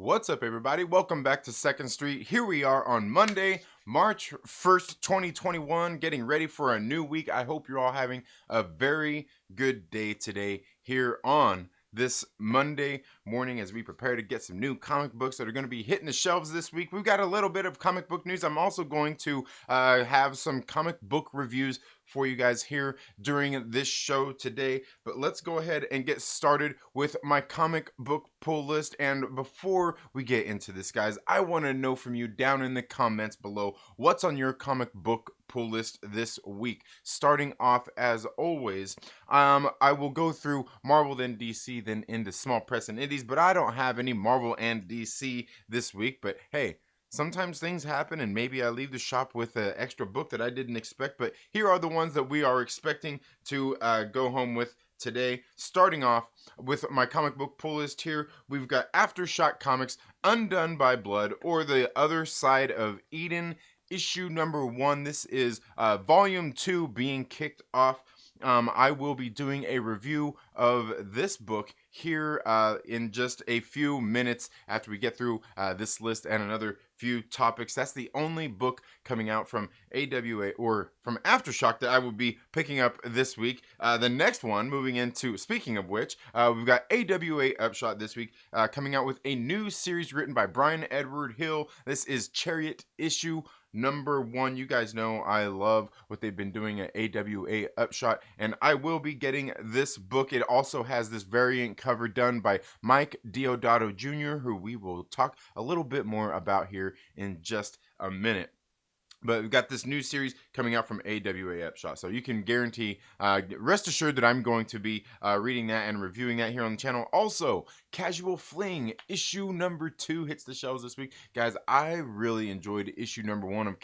What's up, everybody? Welcome back to 2nd Street. Here we are on Monday, March 1st, 2021, getting ready for a new week. I hope you're all having a very good day today here on this Monday morning as we prepare to get some new comic books that are going to be hitting the shelves this week. We've got a little bit of comic book news. I'm also going to have some comic book reviews for you guys here during this show today, but let's go ahead and get started with my comic book pull list. And before we get into this, guys, I want to know from you down in the comments below what's on your comic book pull list this week. Starting off, as always, I will go through Marvel, then DC, then into small press and indies, but I don't have any Marvel and DC this week. But hey, sometimes things happen, and maybe I leave the shop with an extra book that I didn't expect, but here are the ones that we are expecting to go home with today. Starting off with my comic book pull list here, we've got Aftershock Comics, Undone by Blood, or The Other Side of Eden, issue number 1. This is volume 2 being kicked off. I will be doing a review of this book here in just a few minutes after we get through this list and another few topics. That's the only book coming out from AWA or from Aftershock that I will be picking up this week. The next one, moving into, speaking of which, we've got AWA Upshot this week coming out with a new series written by Brian Edward Hill. This is Chariot issue number 1. You guys know I love what they've been doing at AWA Upshot, and I will be getting this book. It also has this variant cover done by Mike Deodato Jr., who we will talk a little bit more about here in just a minute. But we've got this new series coming out from AWA Upshot, so you can guarantee, rest assured that I'm going to be reading that and reviewing that here on the channel. Also, Casual Fling issue number 2 hits the shelves this week. Guys, I really enjoyed issue number 1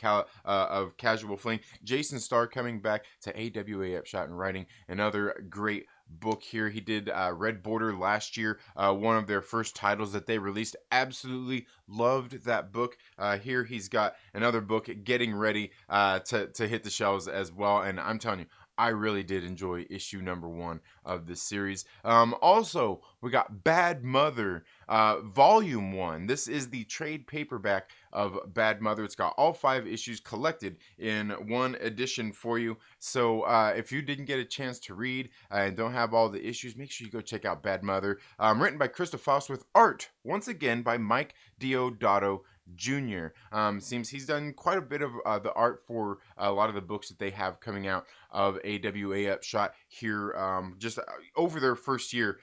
of Casual Fling. Jason Starr coming back to AWA Upshot and writing another great book here. He did Red Border last year, one of their first titles that they released. Absolutely loved that book. Here he's got another book getting ready to hit the shelves as well, and I'm telling you, I really did enjoy issue number 1 of this series. Also, we got Bad Mother, volume 1. This is the trade paperback of Bad Mother. It's got all 5 issues collected in one edition for you. So if you didn't get a chance to read and don't have all the issues, make sure you go check out Bad Mother. Written by Krista Faust with art, once again, by Mike Deodato Jr. Seems he's done quite a bit of the art for a lot of the books that they have coming out of AWA Upshot here. Just over their first year,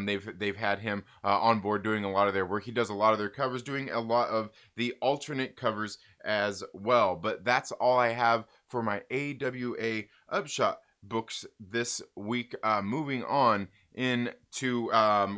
they've had him on board doing a lot of their work. He does a lot of their covers, doing a lot of the alternate covers as well. But that's all I have for my AWA Upshot books this week. Moving on into,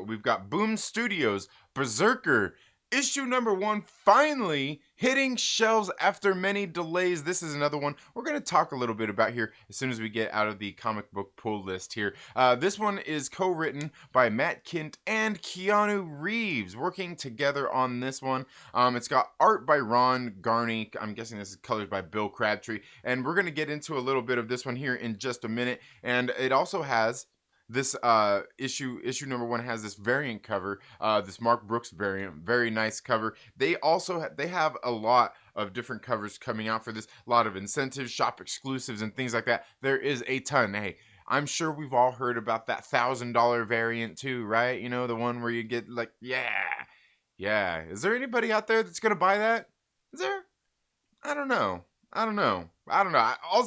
we've got Boom Studios, Berserker, issue number 1 finally hitting shelves after many delays. This is another one we're going to talk a little bit about here as soon as we get out of the comic book pull list here. This one is co-written by Matt Kindt and Keanu Reeves, working together on this one. It's got art by Ron Garney. I'm guessing this is colors by Bill Crabtree, and we're going to get into a little bit of this one here in just a minute. And it also has this issue number 1 has this variant cover, this Mark Brooks variant, very nice cover. They also they have a lot of different covers coming out for this, a lot of incentives, shop exclusives, and things like that. There is a ton. Hey, I'm sure we've all heard about that $1,000 variant too, right? You know, the one where you get like, yeah. Is there anybody out there that's gonna buy that? Is there? I don't know. All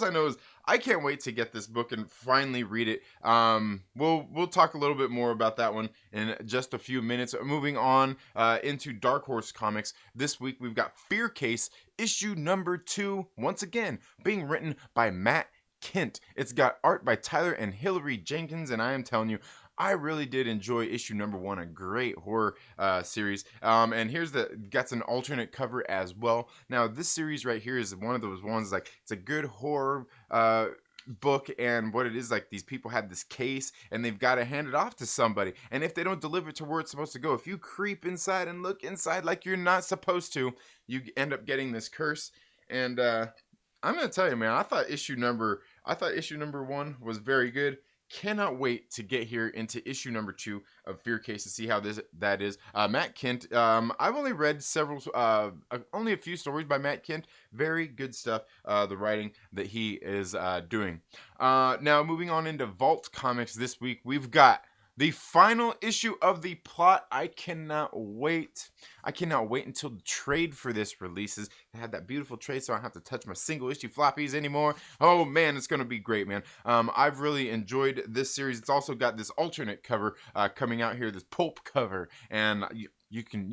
I know is I can't wait to get this book and finally read it. We'll talk a little bit more about that one in just a few minutes. Moving on into Dark Horse Comics. This week we've got Fear Case, issue number 2, once again being written by Matt Kindt. It's got art by Tyler and Hillary Jenkins, and I am telling you, I really did enjoy issue number 1, a great horror series. And here's got an alternate cover as well. Now, this series right here is one of those ones, like, it's a good horror book, and what it is, like, these people have this case and they've got to hand it off to somebody, and if they don't deliver it to where it's supposed to go, if you creep inside and look inside like you're not supposed to, you end up getting this curse. And I'm gonna tell you, man, I thought issue number 1 was very good. cannot wait to get here into issue number 2 of Fear Case to see how that is. Matt Kindt, I've only read only a few stories by Matt Kindt. Very good stuff, the writing that he is doing. Now, moving on into Vault Comics this week, we've got the final issue of The Plot. I cannot wait. I cannot wait until the trade for this releases. I had that beautiful trade, so I don't have to touch my single issue floppies anymore. Oh man, it's gonna be great, man. I've really enjoyed this series. It's also got this alternate cover coming out here, this pulp cover, and you can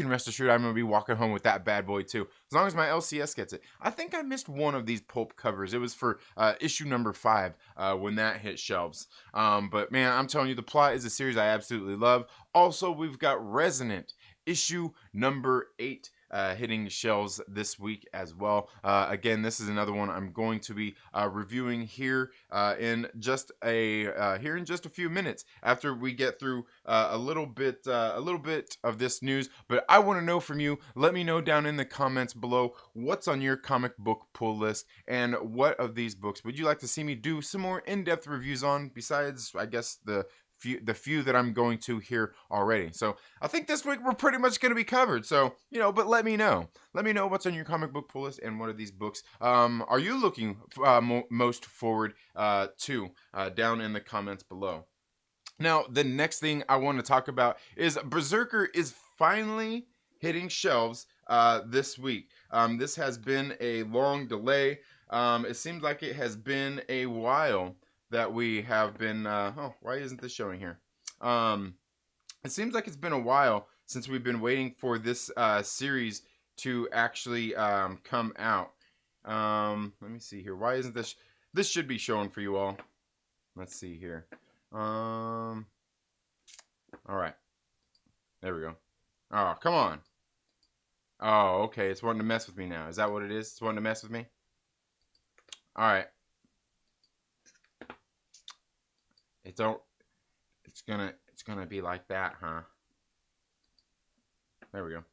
rest assured I'm gonna be walking home with that bad boy too, as long as my LCS gets it. I think I missed one of these pulp covers. It was for issue number 5 when that hit shelves. But man, I'm telling you, The Plot is a series I absolutely love. Also, we've got Resonant issue number 8 hitting shelves this week as well. Again, this is another one I'm going to be reviewing here in just a few minutes after we get through a little bit of this news. But I want to know from you. Let me know down in the comments below what's on your comic book pull list, and what of these books would you like to see me do some more in-depth reviews on, besides, I guess, the few that I'm going to here already. So I think this week we're pretty much going to be covered. So, but let me know. Let me know what's on your comic book pull list, and what are these books are you looking most forward to down in the comments below. Now, the next thing I want to talk about is Berserker is finally hitting shelves this week. This has been a long delay. It seems like it has been a while that we have been why isn't this showing here? It seems like it's been a while since we've been waiting for this series to actually come out. Let me see here. Why isn't this should be showing for you all. Let's see here. All right, there we go. Oh, come on. Oh, okay, it's wanting to mess with me now. Is that what it is? It's wanting to mess with me? All right. It's gonna be like that, huh? There we go.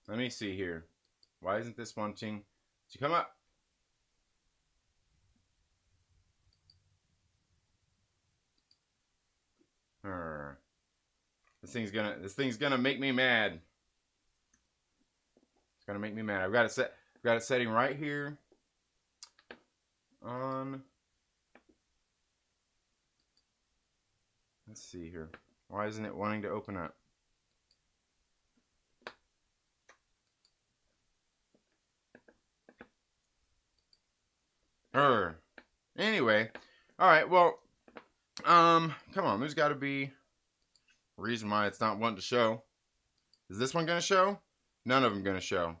Let me see here. Why isn't this wanting to come up? This thing's gonna make me mad. It's gonna make me mad. I've got it setting right here on. Let's see here. Why isn't it wanting to open up? Anyway, all right. Well, come on. There's got to be a reason why it's not wanting to show. Is this one gonna show? None of them gonna show.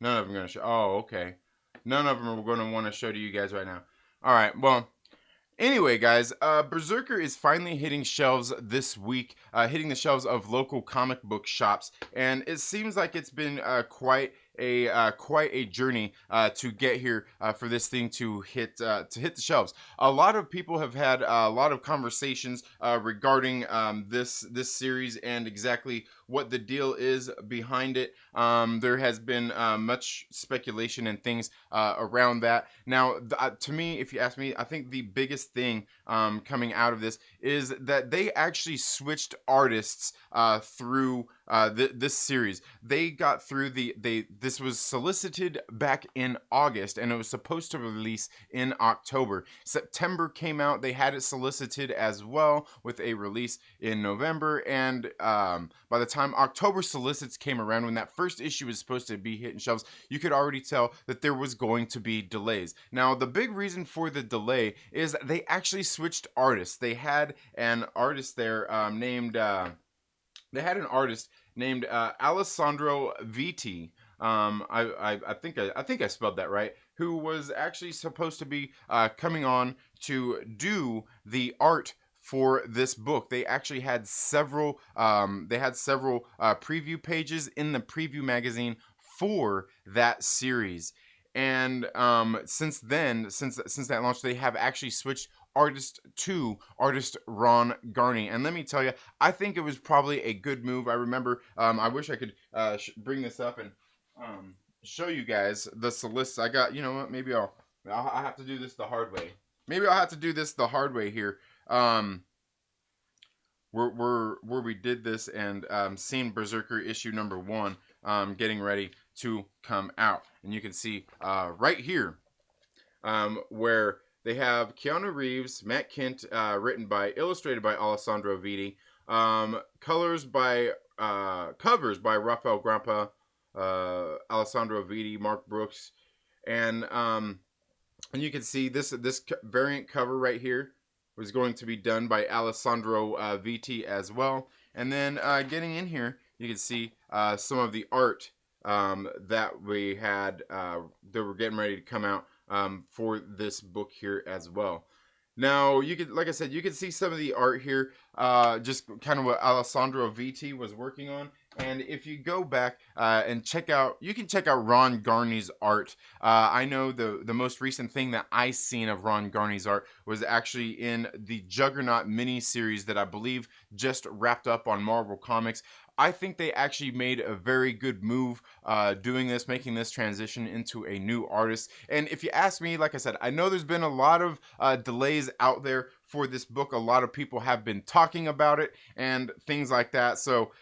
None of them gonna show. Oh, okay. None of them are going to want to show to you guys right now. All right. Well, anyway, guys, Berserker is finally hitting shelves this week, hitting the shelves of local comic book shops, and it seems like it's been quite a journey to get here for this thing to hit the shelves. A lot of people have had a lot of conversations regarding this series and exactly what the deal is behind it. There has been much speculation and things around that. Now, to me, if you ask me, I think the biggest thing coming out of this is that they actually switched artists through this series. They got through this was solicited back in August, and it was supposed to release in October. September came out. They had it solicited as well with a release in November, and by the time October solicits came around, when that first issue was supposed to be hitting shelves, you could already tell that there was going to be delays. Now, the big reason for the delay is they actually switched artists. They had an artist there named Alessandro Vitti. I think I spelled that right. Who was actually supposed to be coming on to do the art for this book. They actually had several preview pages in the preview magazine for that series. And since that launch, they have actually switched artist Ron Garney. And let me tell you, I think it was probably a good move. I remember, I wish I could bring this up and show you guys the solicits. I got, you know what? Maybe I have to do this the hard way. Maybe I'll have to do this the hard way here. Where we did this and seen Berserker issue number 1 getting ready to come out, and you can see right here where they have Keanu Reeves, Matt Kindt, illustrated by Alessandro Vitti, covers by Rafael Grappa, Alessandro Vitti, Mark Brooks, and you can see this variant cover right here was going to be done by Alessandro Vitti as well. And then getting in here, you can see some of the art that we had that were getting ready to come out for this book here as well. Now, you could, like I said, you can see some of the art here, just kind of what Alessandro Vitti was working on. And if you go back and check out, you can check out Ron Garney's art. I know the most recent thing that I seen of Ron Garney's art was actually in the Juggernaut mini-series that I believe just wrapped up on Marvel Comics. I think they actually made a very good move doing this, making this transition into a new artist. And if you ask me, like I said, I know there's been a lot of delays out there for this book. A lot of people have been talking about it and things like that. So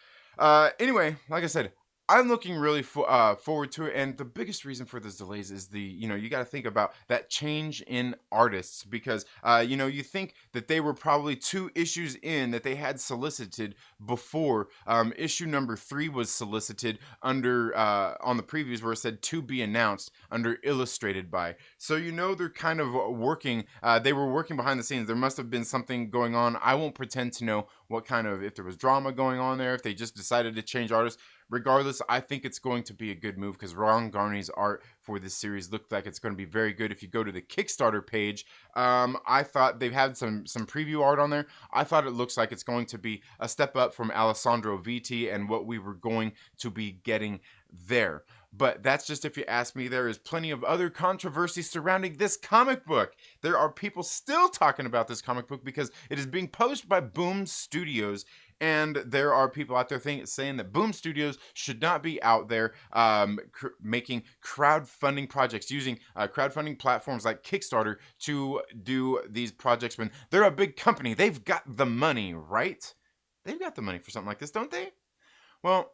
anyway, like I said, I'm looking really forward to it, and the biggest reason for those delays is you got to think about that change in artists, because you think that they were probably 2 issues in that they had solicited before issue number 3 was solicited under on the previews where it said to be announced under illustrated by. So they're kind of working. They were working behind the scenes. There must have been something going on. I won't pretend to know what kind of, if there was drama going on there, if they just decided to change artists. Regardless, I think it's going to be a good move because Ron Garney's art for this series looked like it's going to be very good. If you go to the Kickstarter page, I thought they've had some preview art on there. I thought it looks like it's going to be a step up from Alessandro Vitti and what we were going to be getting there. But that's just if you ask me. There is plenty of other controversy surrounding this comic book. There are people still talking about this comic book because it is being published by Boom Studios. And there are people out there saying that Boom Studios should not be out there making crowdfunding projects, using crowdfunding platforms like Kickstarter to do these projects when they're a big company. They've got the money, right? They've got the money for something like this, don't they? Well,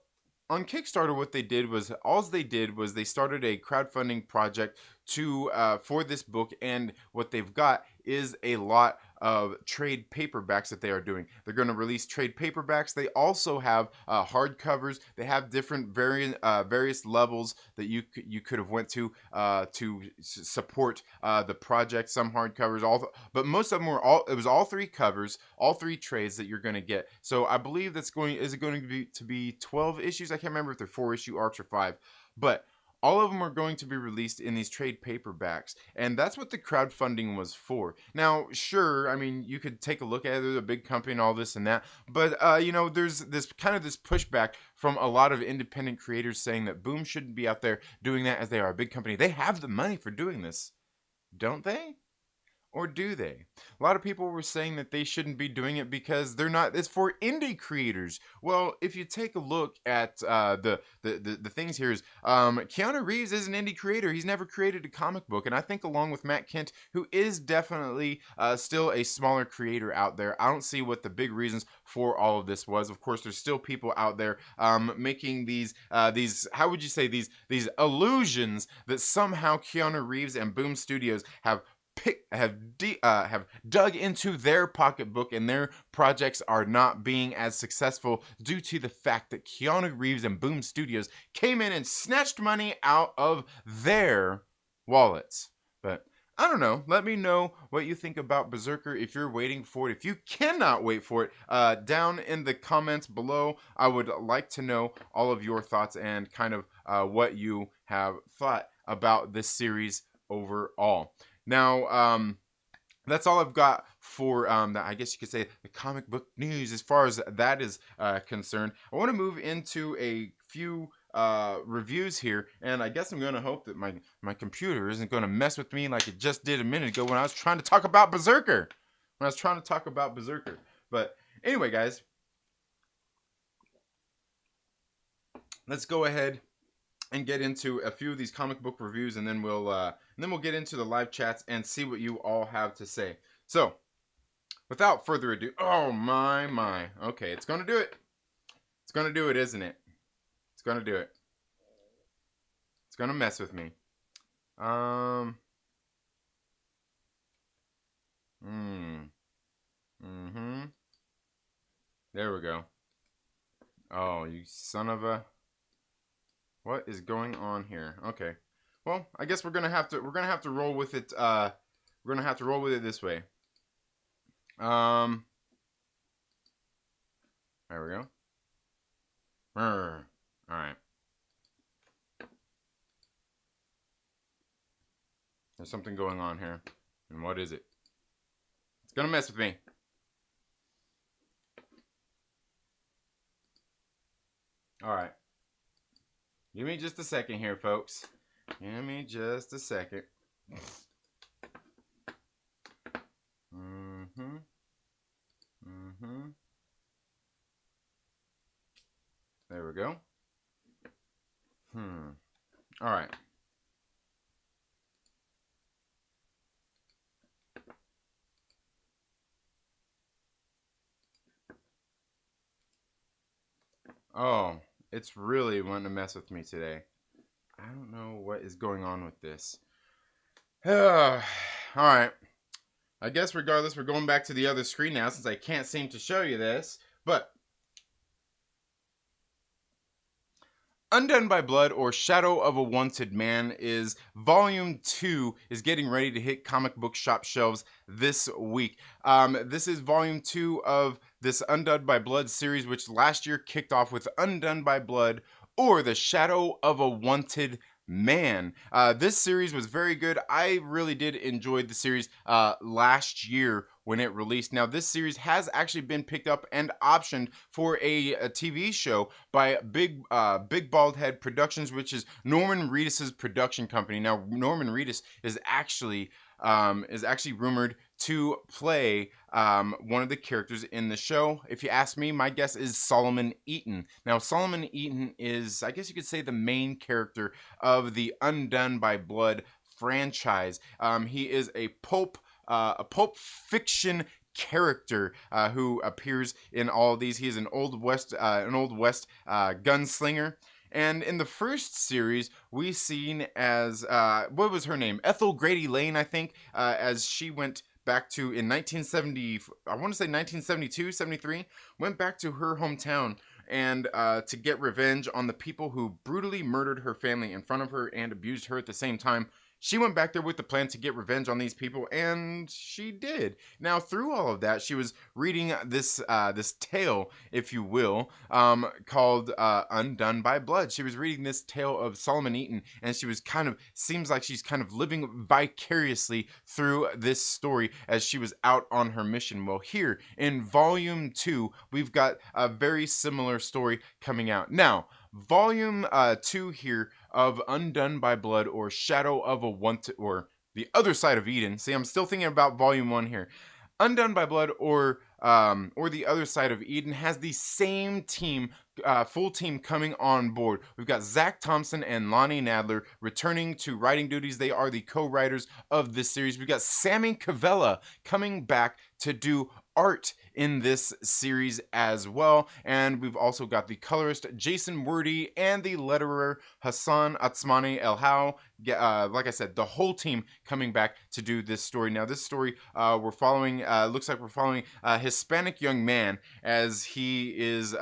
on Kickstarter, what they did was they started a crowdfunding project for this book, and what they've got is a lot of trade paperbacks that they are doing. They're going to release trade paperbacks. They also have hardcovers. They have different various levels that you could have went to support the project. Some hardcovers, but most of them were all 3 covers, all 3 trades that you're going to get. So I believe is it going to be 12 issues? I can't remember if they're 4-issue arcs or 5, but all of them are going to be released in these trade paperbacks, and that's what the crowdfunding was for. Now, sure, I mean, you could take a look at it, there's a big company and all this and that, but, there's this pushback from a lot of independent creators saying that Boom shouldn't be out there doing that as they are a big company. They have the money for doing this, don't they? Or do they? A lot of people were saying that they shouldn't be doing it because it's for indie creators. Well, if you take a look at the things here is Keanu Reeves is an indie creator. He's never created a comic book, and I think along with Matt Kindt, who is definitely still a smaller creator out there, I don't see what the big reasons for all of this was. Of course, there's still people out there making these how would you say, these illusions that somehow Keanu Reeves and Boom Studios have dug into their pocketbook and their projects are not being as successful due to the fact that Keanu Reeves and Boom Studios came in and snatched money out of their wallets. But I don't know. Let me know what you think about Berserker if you're waiting for it. If you cannot wait for it, down in the comments below, I would like to know all of your thoughts and kind of what you have thought about this series overall. Now, that's all I've got for, I guess you could say, the comic book news as far as that is concerned. I want to move into a few reviews here, and I guess I'm going to hope that my computer isn't going to mess with me like it just did a minute ago when I was trying to talk about Berserker. But anyway, guys, let's go ahead and get into a few of these comic book reviews, and then we'll get into the live chats and see what you all have to say. So, without further ado, oh my. Okay, it's gonna do it. It's gonna do it, isn't it? It's gonna do it. It's gonna mess with me. There we go. Oh, you son of a... What is going on here? Okay. Well, I guess we're gonna have to roll with it. We're gonna have to roll with it this way. There we go. All right. There's something going on here, and what is it? It's gonna mess with me. All right. Give me just a second here, folks. Give me just a second. There we go. All right. Oh, it's really wanting to mess with me today. I don't know what is going on with this. All right. I guess regardless, we're going back to the other screen now since I can't seem to show you this. But Undone by Blood, or Shadow of a Wanted Man, is Volume 2 is getting ready to hit comic book shop shelves this week. This is Volume 2 of this Undone by Blood series, which last year kicked off with Undone by Blood, or The Shadow of a Wanted Man. This series was very good. I really did enjoy the series last year when it released. Now, this series has actually been picked up and optioned for a TV show by Big Bald Head Productions, which is Norman Reedus's production company. Now, Norman Reedus is actually rumored to play one of the characters in the show. If you ask me, my guess is Solomon Eaton. Now, Solomon Eaton is, I guess you could say, the main character of the Undone by Blood franchise. He is a pulp fiction character who appears in all of these. He is an Old West gunslinger. And in the first series, we seen as, what was her name? Ethel Grady Lane, I think, as she went back to, in 1970, I want to say 1972, 73, went back to her hometown and to get revenge on the people who brutally murdered her family in front of her and abused her at the same time. She went back there with the plan to get revenge on these people, and she did. Now, through all of that, she was reading this tale, if you will, called Undone by Blood. She was reading this tale of Solomon Eaton, and she was seems like she's kind of living vicariously through this story as she was out on her mission. Well, here in Volume 2, we've got a very similar story coming out. Now, Volume 2 here of Undone by Blood, or Shadow of a Wanted, or The Other Side of Eden. See, I'm still thinking about Volume 1 here. Undone by Blood, or The Other Side of Eden, has the same team, full team coming on board. We've got Zach Thompson and Lonnie Nadler returning to writing duties. They are the co-writers of this series. We've got Sammy Cavella coming back to do art in this series as well, and we've also got the colorist Jason Wordy and the letterer Hassan Atsmani El How. Like I said, the whole team coming back to do this story. Now, this story we're following, looks like we're following a Hispanic young man as he is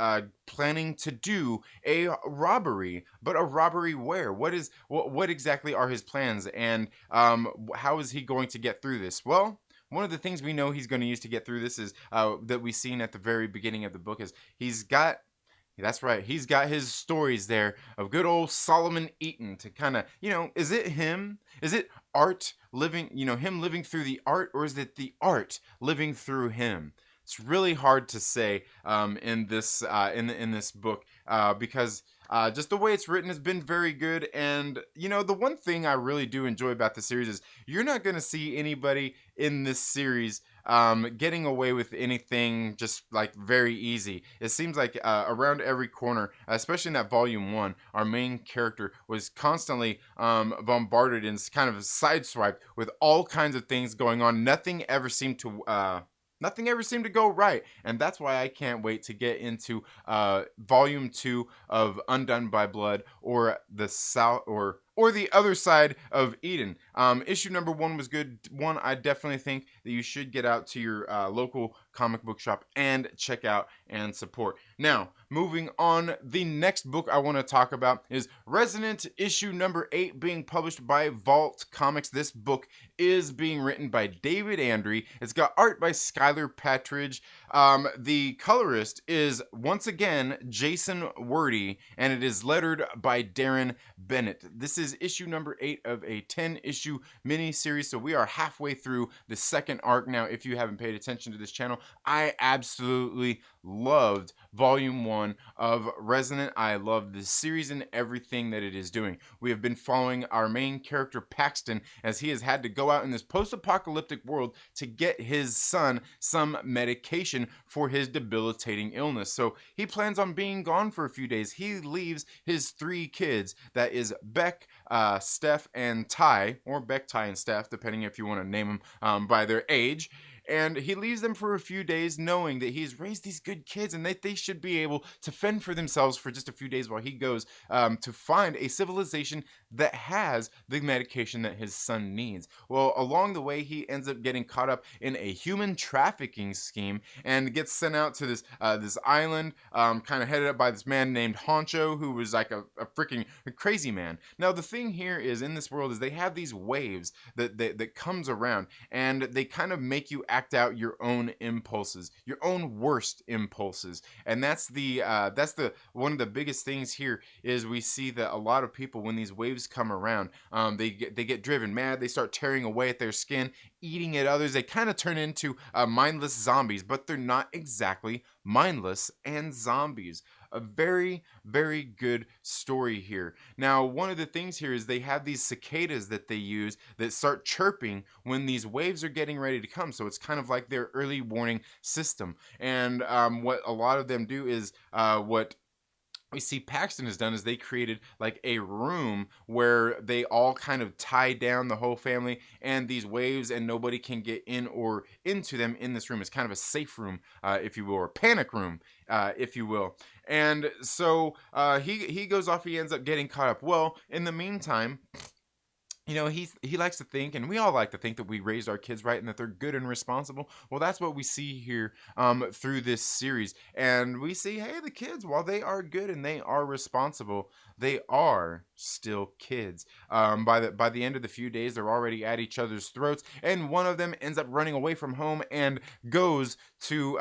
planning to do a robbery. But a robbery where? What exactly are his plans, and how is he going to get through this? Well, one of the things we know he's going to use to get through this is that we've seen at the very beginning of the book is he's got his stories there of good old Solomon Eaton to kind of, is it him? Is it art living, him living through the art, or is it the art living through him? It's really hard to say in this book because just the way it's written has been very good. And the one thing I really do enjoy about the series is you're not going to see anybody in this series getting away with anything just like very easy. It seems like around every corner, especially in that volume 1, our main character was constantly bombarded and kind of sideswiped with all kinds of things going on. Nothing ever seemed to go right, and that's why I can't wait to get into volume 2 of Undone by Blood, or the South, or the other side of Eden. Issue number 1 was good. One I definitely think that you should get out to your local comic book shop and check out and support. Now, moving on, the next book I want to talk about is Resonant issue number 8, being published by Vault Comics. This book is being written by David Andry. It's got art by Skylar Patridge. The colorist is once again Jason Wordy, and it is lettered by Darren Bennett. This is issue number 8 of a 10-issue mini-series, so we are halfway through the second arc now. If you haven't paid attention to this channel, I absolutely loved volume 1 of Resonant. I love this series and everything that it is doing. We have been following our main character Paxton as he has had to go out in this post-apocalyptic world to get his son some medication for his debilitating illness. So he plans on being gone for a few days. He leaves his 3 kids, that is Beck, Steph, and Ty, or Beck, Ty, and Steph, depending if you want to name them by their age. And he leaves them for a few days, knowing that he's raised these good kids and that they should be able to fend for themselves for just a few days while he goes to find a civilization that has the medication that his son needs. Well, along the way, he ends up getting caught up in a human trafficking scheme and gets sent out to this this island, kind of headed up by this man named Honcho, who was like a freaking crazy man. Now, the thing here is, in this world, is they have these waves that comes around, and they kind of make you act out your own impulses, your own worst impulses. And that's the one of the biggest things here is we see that a lot of people, when these waves come around, they get driven mad. They start tearing away at their skin, eating at others. They kind of turn into mindless zombies, but they're not exactly mindless and zombies. A very, very good story here. Now, one of the things here is they have these cicadas that they use that start chirping when these waves are getting ready to come. So it's kind of like their early warning system. And what a lot of them do is what we see Paxton has done is they created like a room where they all kind of tie down the whole family and these waves, and nobody can get in or into them in this room. It's kind of a safe room, if you will, or a panic room, if you will. And so he goes off, he ends up getting caught up. Well, in the meantime, you know, he likes to think, and we all like to think, that we raised our kids right and that they're good and responsible. Well, that's what we see here through this series. And we see, hey, the kids, while they are good and they are responsible, they are still kids. By the end of the few days, they're already at each other's throats, and one of them ends up running away from home and goes to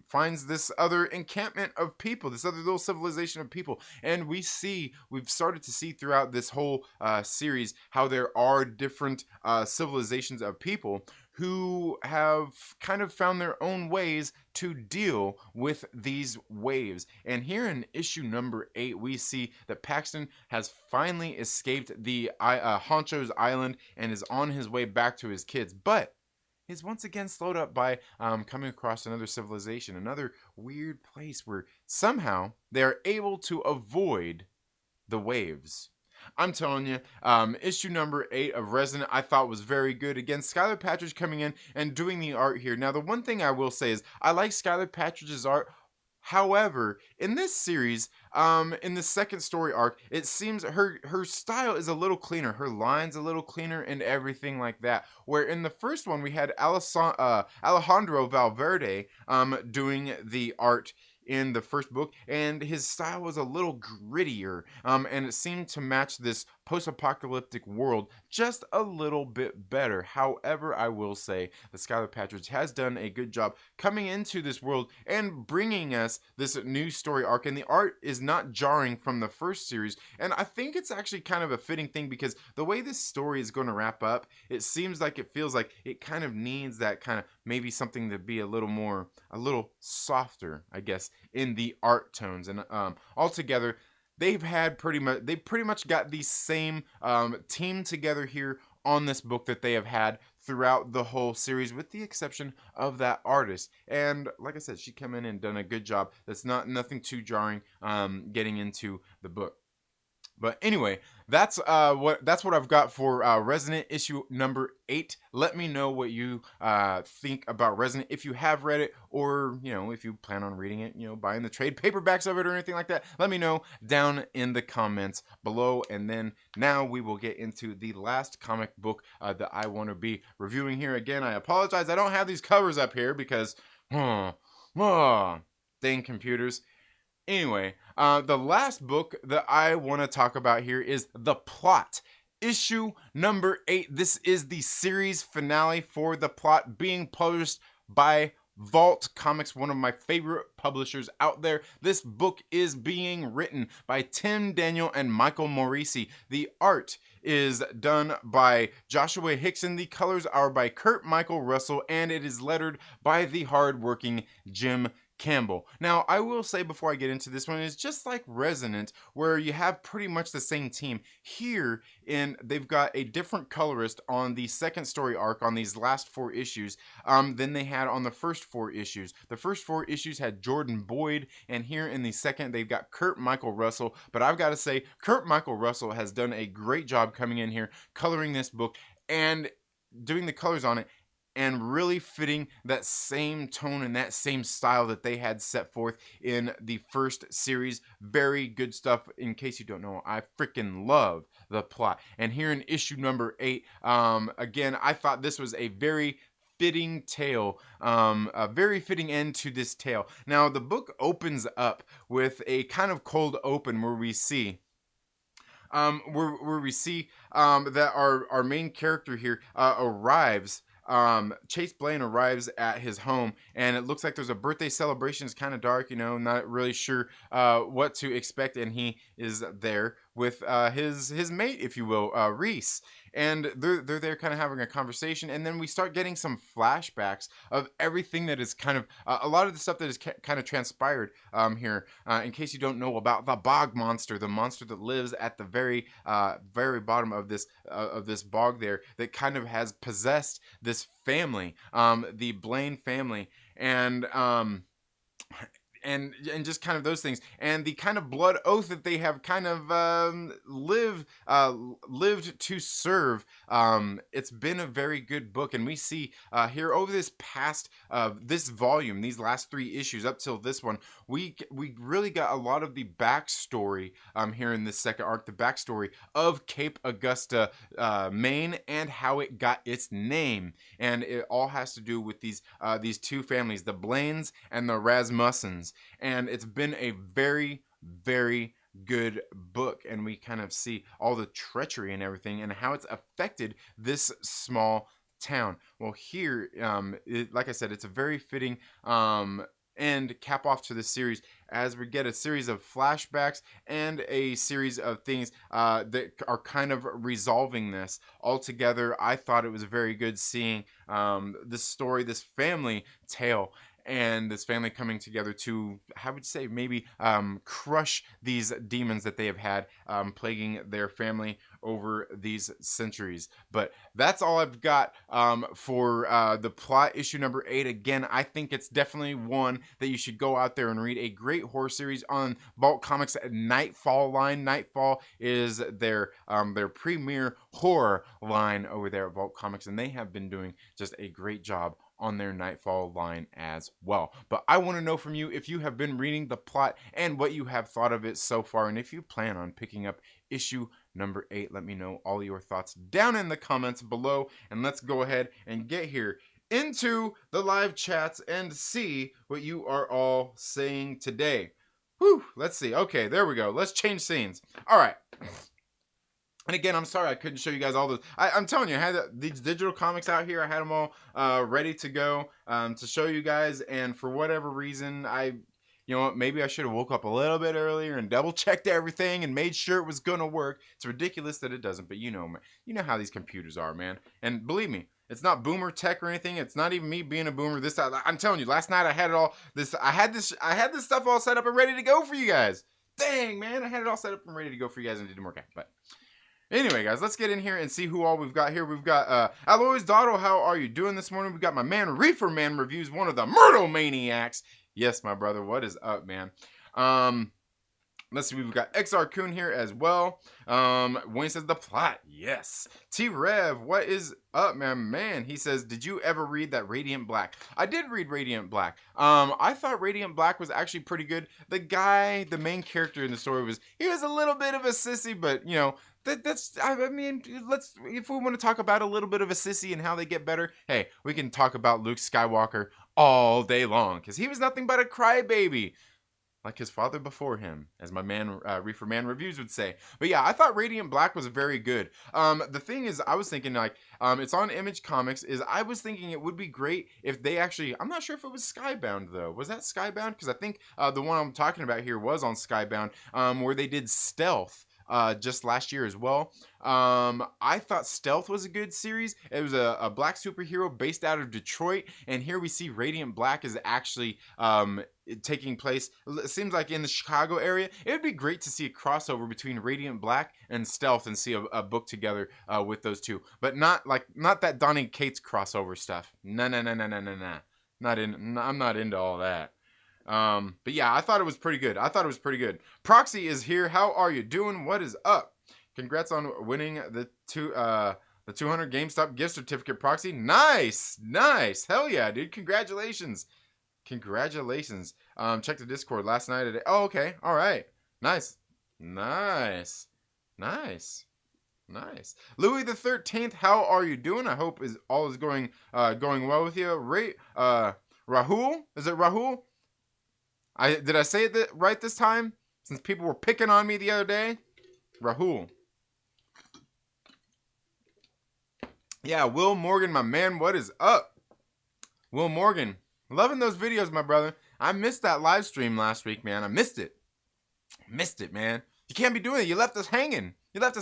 finds this other encampment of people, this other little civilization of people. And we've started to see throughout this whole series how there are different civilizations of people who have kind of found their own ways to deal with these waves. And here in issue number 8, we see that Paxton has finally escaped the Honcho's island and is on his way back to his kids, but is once again slowed up by coming across another civilization, another weird place where somehow they're able to avoid the waves. I'm telling you, issue number 8 of Resonant I thought was very good. Again, Skylar Patridge coming in and doing the art here. Now, the one thing I will say is I like Skylar Patridge's art. However, in this series, in the second story arc, it seems her style is a little cleaner. Her lines a little cleaner and everything like that. Where in the first one, we had Alejandro Valverde doing the art in the first book, and his style was a little grittier, and it seemed to match this post-apocalyptic world just a little bit better. However, I will say that Skylar Patridge has done a good job coming into this world and bringing us this new story arc, and the art is not jarring from the first series, and I think it's actually kind of a fitting thing because the way this story is going to wrap up, it seems like it feels like it kind of needs that kind of maybe something to be a little softer, I guess, in the art tones. And altogether, they pretty much got the same team together here on this book that they have had throughout the whole series, with the exception of that artist. And like I said, she came in and done a good job. That's nothing too jarring getting into the book. But anyway, that's what I've got for Resonant issue number 8. Let me know what you think about Resonant, if you have read it, or if you plan on reading it, buying the trade paperbacks of it or anything like that. Let me know down in the comments below. And then now we will get into the last comic book that I want to be reviewing here. Again, I apologize, I don't have these covers up here because dang computers. Anyway, the last book that I want to talk about here is The Plot, issue number 8. This is the series finale for The Plot, being published by Vault Comics, one of my favorite publishers out there. This book is being written by Tim Daniel and Michael Morisi. The art is done by Joshua Hickson. The colors are by Kurt Michael Russell, and it is lettered by the hardworking Jim Campbell. Now, I will say before I get into this one, it's just like Resonant, where you have pretty much the same team. Here, they've got a different colorist on the second story arc on these last 4 issues than they had on the first 4 issues. The first 4 issues had Jordan Boyd, and here in the second, they've got Kurt Michael Russell. But I've got to say, Kurt Michael Russell has done a great job coming in here, coloring this book, and doing the colors on it, and really fitting that same tone and that same style that they had set forth in the first series. Very good stuff. In case you don't know, I freaking love The Plot. And here in issue number 8, again, I thought this was a very fitting tale, a very fitting end to this tale. Now, the book opens up with a kind of cold open where we see that our main character here arrives. Chase Blaine arrives at his home, and it looks like there's a birthday celebration. It's kind of dark, not really sure what to expect, and he is there with his mate, if you will, Reese. And they're there kind of having a conversation, and then we start getting some flashbacks of everything that is kind of a lot of the stuff that is kind of transpired here. In case you don't know about the bog monster, the monster that lives at the very bottom of this bog there, that kind of has possessed this family, the Blaine family, and just kind of those things, and the kind of blood oath that they have kind of lived to serve. It's been a very good book, and we see here over this past this volume, these last 3 issues up till this one, we really got a lot of the backstory here in this second arc, the backstory of Cape Augusta, Maine, and how it got its name. And it all has to do with these 2 families, the Blaines and the Rasmussens. And it's been a very, very good book, and we kind of see all the treachery and everything and how it's affected this small town. Well, here, like I said, it's a very fitting and cap off to the series, as we get a series of flashbacks and a series of things that are kind of resolving this. Altogether, I thought it was very good seeing this story, this family tale, and this family coming together to, I would say, maybe crush these demons that they have had plaguing their family over these centuries. But that's all I've got for The Plot, issue number 8. Again, I think it's definitely one that you should go out there and read. A great horror series on Vault Comics Nightfall line. Nightfall is their premier horror line over there at Vault Comics, and they have been doing just a great job on their Nightfall line as well. But I want to know from you if you have been reading The Plot and what you have thought of it so far, and if you plan on picking up issue number 8. Let me know all your thoughts down in the comments below, and let's go ahead and get here into the live chats and see what you are all saying today. Whew, let's see. Okay, there we go. Let's change scenes. All right. And again, I'm sorry I couldn't show you guys all those. I'm telling you, I had these digital comics out here. I had them all ready to go to show you guys. And for whatever reason, you know what, maybe I should have woke up a little bit earlier and double checked everything and made sure it was going to work. It's ridiculous that it doesn't, but you know how these computers are, man. And believe me, it's not boomer tech or anything. It's not even me being a boomer. I'm telling you, last night I had it all. I had this stuff all set up and ready to go for you guys. Dang, man, I had it all set up and ready to go for you guys, and it didn't work out. But Anyway, guys, let's get in here and see who all we've got here. We've got Aloy's Dotto. How are you doing this morning? We got my man ReeferMan Reviews, one of the Myrtle Maniacs. Yes, my brother. What is up, man? Let's see, we've got XR Coon here as well. Wayne says the plot. Yes. T-Rev, what is up, man? He says, did you ever read that Radiant Black? I did read Radiant Black. I thought Radiant Black was actually pretty good. The guy, the main character in the story he was a little bit of a sissy, but you know, I mean, if we want to talk about a little bit of a sissy and how they get better, hey, we can talk about Luke Skywalker all day long, because he was nothing but a crybaby. Like his father before him, as my man ReeferMan Reviews would say. But yeah, I thought Radiant Black was very good. The thing is, I was thinking like, it's on Image Comics, I was thinking it would be great if they actually, I'm not sure if it was Skybound though. Was that Skybound? Because I think the one I'm talking about here was on Skybound, where they did Stealth. Just last year as well. I thought Stealth was a good series. It was a black superhero based out of Detroit, and here we see Radiant Black is actually taking place, it seems like in the Chicago area. It would be great to see a crossover between Radiant Black and Stealth and see a book together with those two, but not that Donny Cates crossover stuff. No. I'm not into all that. But yeah, I thought it was pretty good. Proxy is here. How are you doing? What is up? Congrats on winning the 200 GameStop gift certificate, Proxy. Nice. Hell yeah, dude. Congratulations. Check the Discord last night. Oh, okay. All right. Nice. Louis the 13th. How are you doing? I hope all is going well with you. Rahul. Is it Rahul? Did I say it right this time? Since people were picking on me the other day? Rahul. Yeah, Will Morgan, my man, what is up? Will Morgan. Loving those videos, my brother. I missed that live stream last week, man. I missed it. Man. You can't be doing it. You left us hanging. That's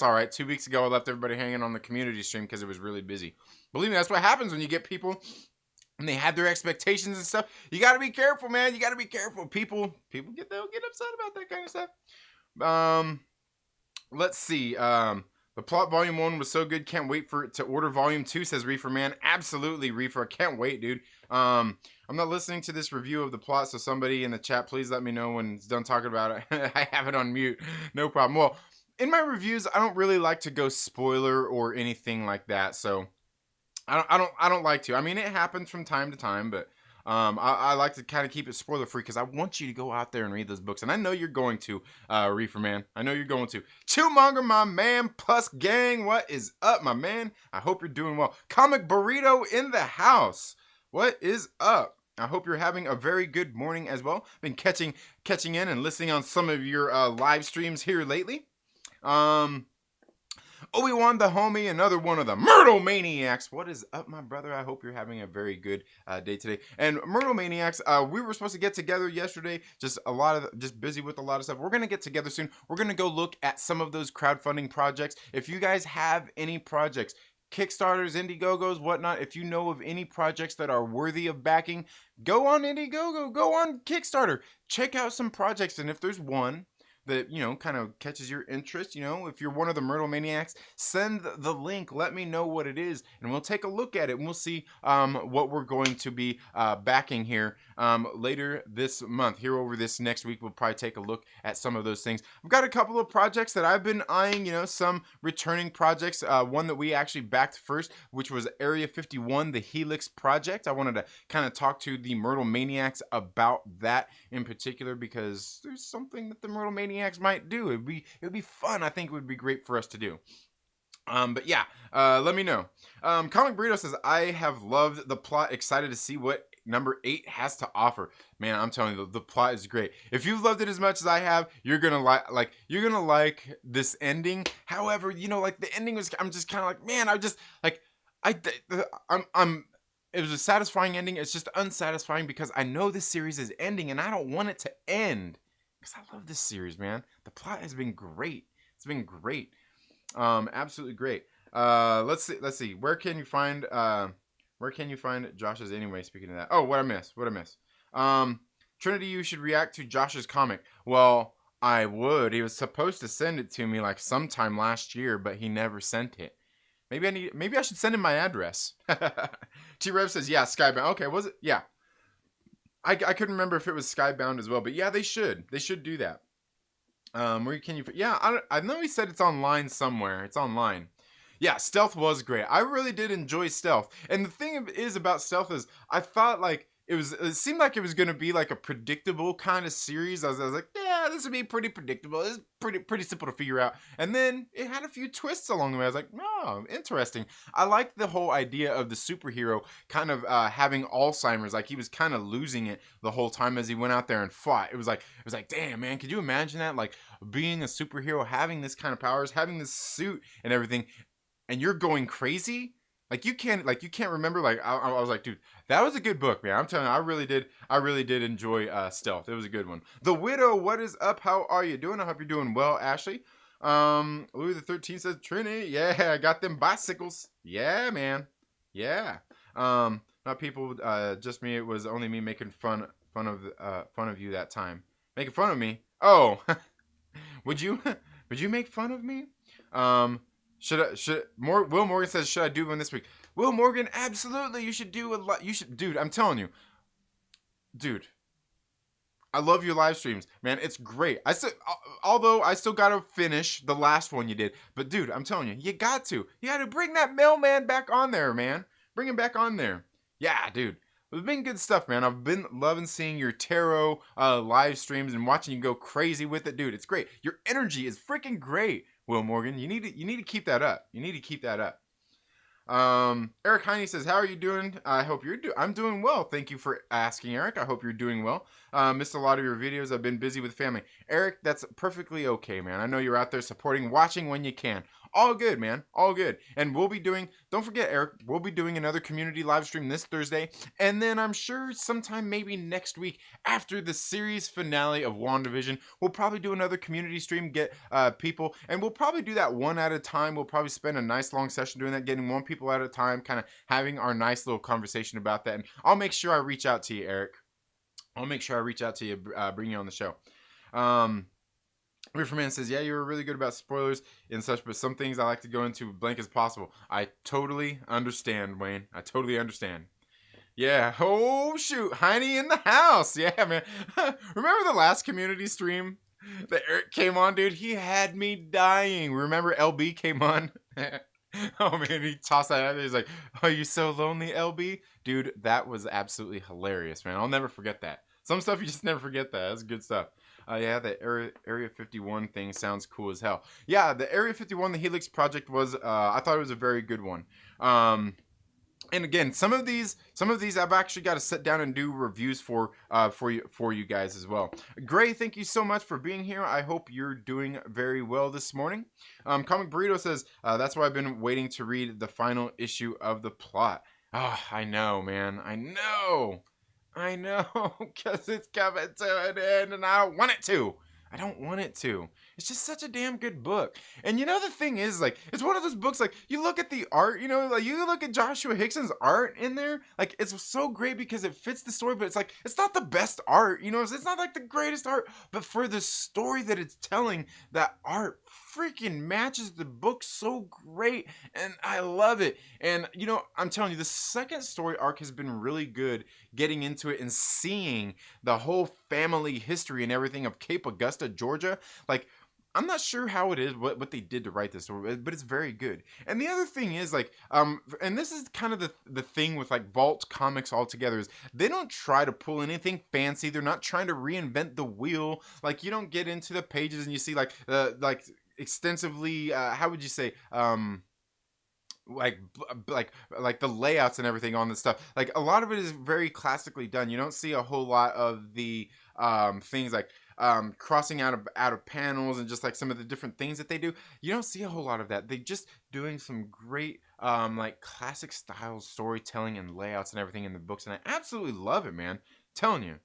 all right. 2 weeks ago, I left everybody hanging on the community stream because it was really busy. Believe me, that's what happens when you get people and they have their expectations and stuff. You got to be careful, man. You got to be careful. People they'll get upset about that kind of stuff. Let's see. The plot volume 1 was so good. Can't wait for it to order volume 2, says ReeferMan. Absolutely, Reefer. I can't wait, dude. I'm not listening to this review of the plot, so somebody in the chat, please let me know when it's done talking about it. I have it on mute. No problem. Well, in my reviews, I don't really like to go spoiler or anything like that, so I don't like to. I mean, it happens from time to time, but I like to kind of keep it spoiler free because I want you to go out there and read those books, and I know you're going to, ReeferMan. I know you're going to. Chillmonger, my man, plus gang, what is up, my man? I hope you're doing well. Comic Burrito in the house. What is up? I hope you're having a very good morning as well. Been catching in and listening on some of your live streams here lately. Obi-Wan the homie, another one of the Myrtle Maniacs. What is up, my brother? I hope you're having a very good day today. And Myrtle Maniacs, we were supposed to get together yesterday. Just busy with a lot of stuff. We're gonna get together soon. We're gonna go look at some of those crowdfunding projects. If you guys have any projects, Kickstarters, Indiegogos, whatnot, if you know of any projects that are worthy of backing, go on Indiegogo, go on Kickstarter, check out some projects, and if there's one that, you know, kind of catches your interest, you know, if you're one of the Myrtle Maniacs, send the link, let me know what it is, and we'll take a look at it, and we'll see what we're going to be backing here later this month. Here over this next week, we'll probably take a look at some of those things. I've got a couple of projects that I've been eyeing, you know, some returning projects, one that we actually backed first, which was Area 51, the Helix project. I wanted to kind of talk to the Myrtle Maniacs about that in particular, because there's something that the Myrtle Maniacs might do. It'd be fun. I think it would be great for us to do. But yeah, let me know. Comic Burrito says, I have loved the plot, excited to see what number 8 has to offer. Man, I'm telling you, the plot is great. If you've loved it as much as I have, you're gonna like this ending. However, you know, like the ending was, I'm just kind of like, man, it was a satisfying ending. It's just unsatisfying because I know this series is ending and I don't want it to end. Because I love this series, man. The plot has been great. It's been great. Absolutely great. Let's see. Where can you find Josh's anyway, speaking of that? Oh, what I miss. Trinity, you should react to Josh's comic. Well, I would. He was supposed to send it to me like sometime last year, but he never sent it. Maybe I should send him my address. T-Rev says, yeah, Skybound. Okay, was it? Yeah. I couldn't remember if it was Skybound as well, but yeah, they should. They should do that. Where can you? Yeah, I know he said it's online somewhere. It's online. Yeah, Stealth was great. I really did enjoy Stealth. And the thing is about Stealth is I thought like it seemed like it was going to be like a predictable kind of series. I was like, yeah, this would be pretty predictable. It's pretty simple to figure out. And then it had a few twists along the way. I was like, oh, interesting. I liked the whole idea of the superhero kind of having Alzheimer's. Like he was kind of losing it the whole time as he went out there and fought. It was like, damn, man, could you imagine that? Like being a superhero, having this kind of powers, having this suit and everything, and you're going crazy. Like you can't remember. Like I was like, dude, that was a good book, man. I'm telling you, I really did enjoy Stealth. It was a good one. The Widow, what is up? How are you doing? I hope you're doing well, Ashley. Louis the 13th says Trinity. Yeah, I got them bicycles. Yeah, man. Yeah. Not people. Just me. It was only me making fun of you that time. Making fun of me. Oh, would you make fun of me? Will Morgan says, should I do one this week? Will Morgan, absolutely. You should do a lot. Dude, I'm telling you. Dude, I love your live streams, man. It's great. Although I still got to finish the last one you did. But dude, I'm telling you, you got to bring that mailman back on there, man. Bring him back on there. Yeah, dude. It's been good stuff, man. I've been loving seeing your tarot live streams and watching you go crazy with it, dude. It's great. Your energy is freaking great, Will Morgan. You need to keep that up. You need to keep that up. Eric Heine says, how are you doing? I hope I'm doing well. Thank you for asking, Eric. I hope you're doing well. Missed a lot of your videos. I've been busy with family. Eric, that's perfectly okay, man. I know you're out there supporting, watching when you can. All good, man. All good. And don't forget, Eric, we'll be doing another community live stream this Thursday. And then I'm sure sometime maybe next week after the series finale of WandaVision, we'll probably do another community stream, get people. And we'll probably do that one at a time. We'll probably spend a nice long session doing that, getting one people at a time, kind of having our nice little conversation about that. And I'll make sure I reach out to you, Eric. I'll make sure I reach out to you, bring you on the show. ReeferMan says, yeah, you were really good about spoilers and such, but some things I like to go into blank as possible. I totally understand, Wayne. I totally understand. Yeah. Oh, shoot. Heine in the house. Yeah, man. Remember the last community stream that Eric came on, dude? He had me dying. Remember LB came on? Oh, man. He tossed that out there. He's like, oh, you so lonely, LB? Dude, that was absolutely hilarious, man. I'll never forget that. Some stuff you just never forget that. That's good stuff. Yeah, the Area 51 thing sounds cool as hell. Yeah, the Area 51, the Helix project was, I thought it was a very good one. And again, some of these I've actually got to sit down and do reviews for you guys as well. Gray, thank you so much for being here. I hope you're doing very well this morning. Comic Burrito says, that's why I've been waiting to read the final issue of the plot. Oh, I know, man. I know, because it's coming to an end and I don't want it to. It's just such a damn good book. And you know, the thing is, like, it's one of those books, like, you look at the art, you know, like, you look at Joshua Hickson's art in there, like, it's so great because it fits the story, but it's like, it's not the best art, you know, it's not like the greatest art, but for the story that it's telling, that art freaking matches the book so great, and I love it. And, you know, I'm telling you, the second story arc has been really good, getting into it and seeing the whole family history and everything of Cape Augusta, Georgia. Like, I'm not sure how it is, what they did to write this story, but it's very good. And the other thing is, like, and this is kind of the thing with, like, Vault Comics altogether, is they don't try to pull anything fancy. They're not trying to reinvent the wheel. Like, you don't get into the pages and you see, like extensively, how would you say, like the layouts and everything on this stuff. Like, a lot of it is very classically done. You don't see a whole lot of the things like crossing out of panels and just like some of the different things that they do. You don't see a whole lot of that. They just doing some great like classic style storytelling and layouts and everything in the books, and I absolutely love it, man. Telling you,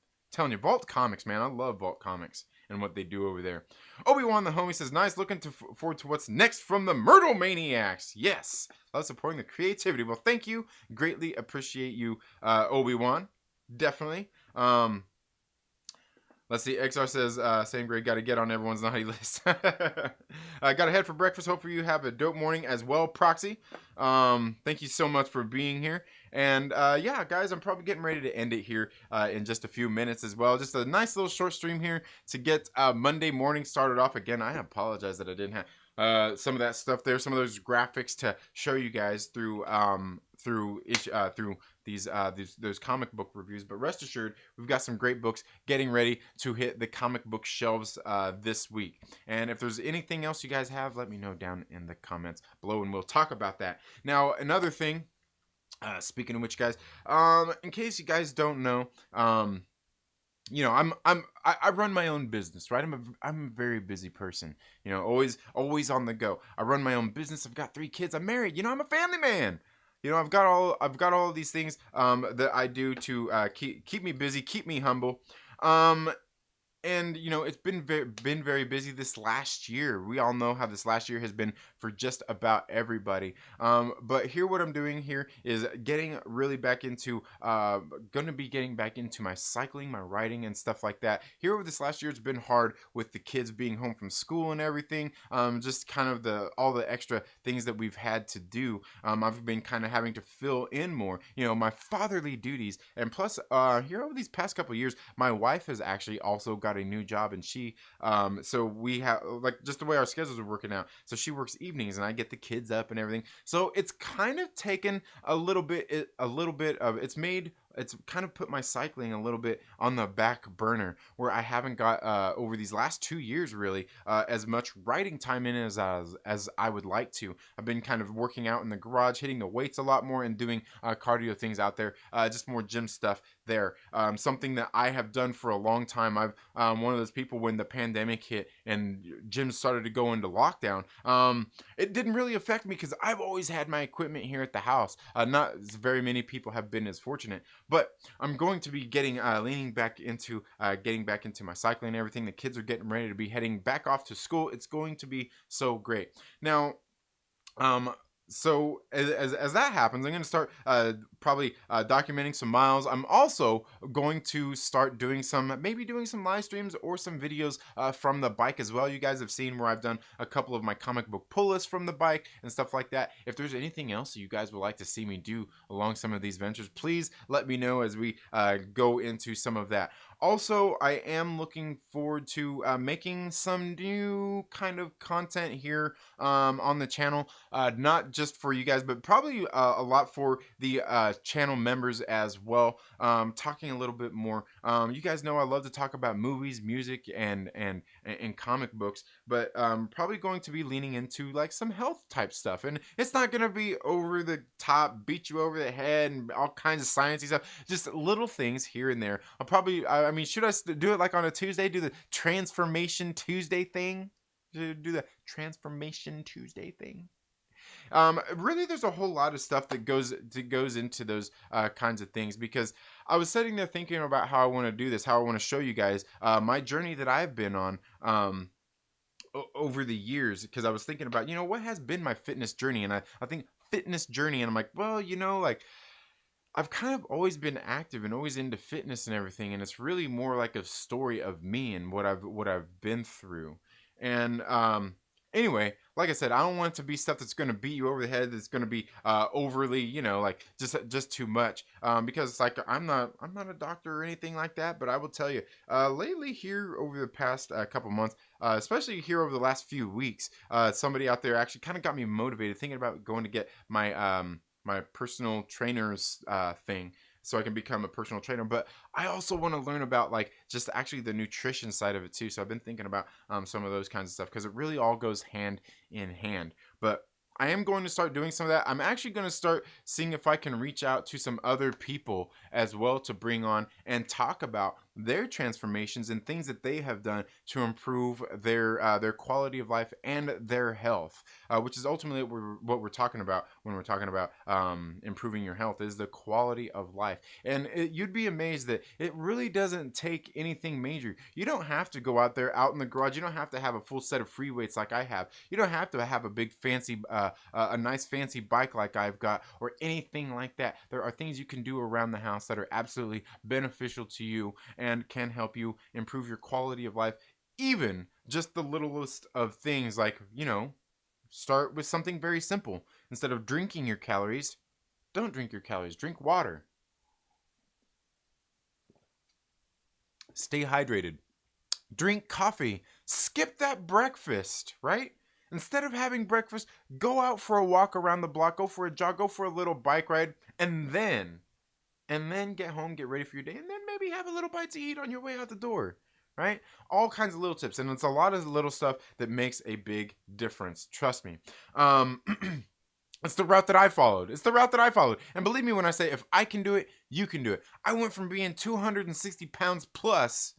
Vault Comics, man. I love Vault Comics and what they do over there. Obi-Wan the homie says, nice, looking forward to what's next from the Myrtle Maniacs. Yes, love supporting the creativity. Well, thank you. Greatly appreciate you, Obi-Wan. Definitely. Let's see. XR says, same grade, got to get on everyone's naughty list. Got to head for breakfast. Hopefully you have a dope morning as well, Proxy. Thank you so much for being here. And yeah, guys, I'm probably getting ready to end it here in just a few minutes as well. Just a nice little short stream here to get Monday morning started off. Again, I apologize that I didn't have some of that stuff there, some of those graphics to show you guys through those comic book reviews. But rest assured, we've got some great books getting ready to hit the comic book shelves this week. And if there's anything else you guys have, let me know down in the comments below, and we'll talk about that. Now, another thing, speaking of which, guys, in case you guys don't know, you know, I run my own business, right? I'm a very busy person, you know, always on the go. I run my own business. I've got 3 kids. I'm married. You know, I'm a family man. You know, I've got all of these things that I do to keep me busy, keep me humble. And you know, it's been very busy this last year. We all know how this last year has been for just about everybody. But here, what I'm doing here is getting really back into gonna be getting back into my cycling, my riding, and stuff like that. Here over this last year, it's been hard with the kids being home from school and everything. Just kind of all the extra things that we've had to do. I've been kind of having to fill in more, you know, my fatherly duties, and plus here over these past couple of years, my wife has actually also got a new job, and she so we have, like, just the way our schedules are working out, so she works evenings and I get the kids up and everything, so it's kind of taken a little bit of it's kind of put my cycling a little bit on the back burner, where I haven't got over these last 2 years really as much riding time in as I would like to. I've been kind of working out in the garage, hitting the weights a lot more, and doing cardio things out there, just more gym stuff there. Something that I have done for a long time. I've one of those people, when the pandemic hit and gyms started to go into lockdown, it didn't really affect me because I've always had my equipment here at the house. Not very many people have been as fortunate. But I'm going to be leaning back into getting back into my cycling and everything. The kids are getting ready to be heading back off to school. It's going to be so great. Now, so as that happens, I'm going to start probably documenting some miles. I'm also going to start doing maybe doing some live streams or some videos from the bike as well. You guys have seen where I've done a couple of my comic book pull lists from the bike and stuff like that. If there's anything else you guys would like to see me do along some of these ventures, please let me know as we go into some of that. Also, I am looking forward to making some new kind of content here on the channel, not just for you guys, but probably a lot for the channel members as well. Talking a little bit more. You guys know I love to talk about movies, music, and comic books, but probably going to be leaning into like some health type stuff, and it's not gonna be over the top, beat you over the head, and all kinds of sciencey stuff. Just little things here and there. I'll probably, I mean, should I do it like on a Tuesday? Do the Transformation Tuesday thing? Do the Transformation Tuesday thing? Really, there's a whole lot of stuff that goes into those kinds of things, because I was sitting there thinking about how I want to do this, how I want to show you guys my journey that I've been on over the years, because I was thinking about, you know, what has been my fitness journey, and I think fitness journey, and I'm like, well, you know, like, I've kind of always been active and always into fitness and everything, and it's really more like a story of me and what I've been through. And anyway, like I said, I don't want it to be stuff that's going to beat you over the head, that's going to be overly, you know, like just too much, because like I'm not a doctor or anything like that. But I will tell you, lately here over the past couple months, especially here over the last few weeks, somebody out there actually kind of got me motivated, thinking about going to get my my personal trainer's thing, so I can become a personal trainer. But I also want to learn about like just actually the nutrition side of it too. So I've been thinking about some of those kinds of stuff, because it really all goes hand in hand. But I am going to start doing some of that. I'm actually going to start seeing if I can reach out to some other people as well to bring on and talk about their transformations and things that they have done to improve their quality of life and their health, which is ultimately what we're talking about when we're talking about improving your health, is the quality of life. And you'd be amazed that it really doesn't take anything major. You don't have to go out there out in the garage. You don't have to have a full set of free weights like I have. You don't have to have a big fancy a nice fancy bike like I've got, or anything like that. There are things you can do around the house that are absolutely beneficial to you. And and can help you improve your quality of life. Even just the littlest of things, like, you know, start with something very simple. Instead of drinking your calories, don't drink your calories. Drink water. Stay hydrated. Drink coffee. Skip that breakfast, right? Instead of having breakfast, go out for a walk around the block, go for a jog, go for a little bike ride, and then get home, get ready for your day, and then maybe have a little bite to eat on your way out the door, right? All kinds of little tips, and it's a lot of little stuff that makes a big difference. Trust me. It's the route that I followed. And believe me when I say, if I can do it, you can do it. I went from being 260 pounds plus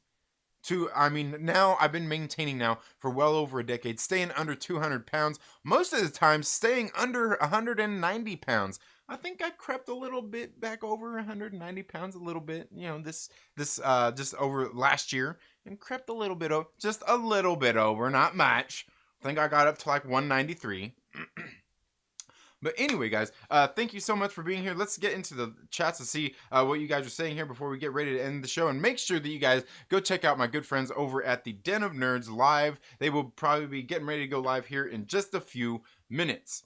to, I mean, now I've been maintaining now for well over a decade, staying under 200 pounds. Most of the time, staying under 190 pounds. I think I crept a little bit back over 190 pounds, a little bit, you know, just over last year, and crept a little bit over, just a little bit over, not much. I think I got up to like 193. But anyway, guys, thank you so much for being here. Let's get into the chats to see what you guys are saying here before we get ready to end the show. And make sure that you guys go check out my good friends over at the Den of Nerds live. They will probably be getting ready to go live here in just a few minutes.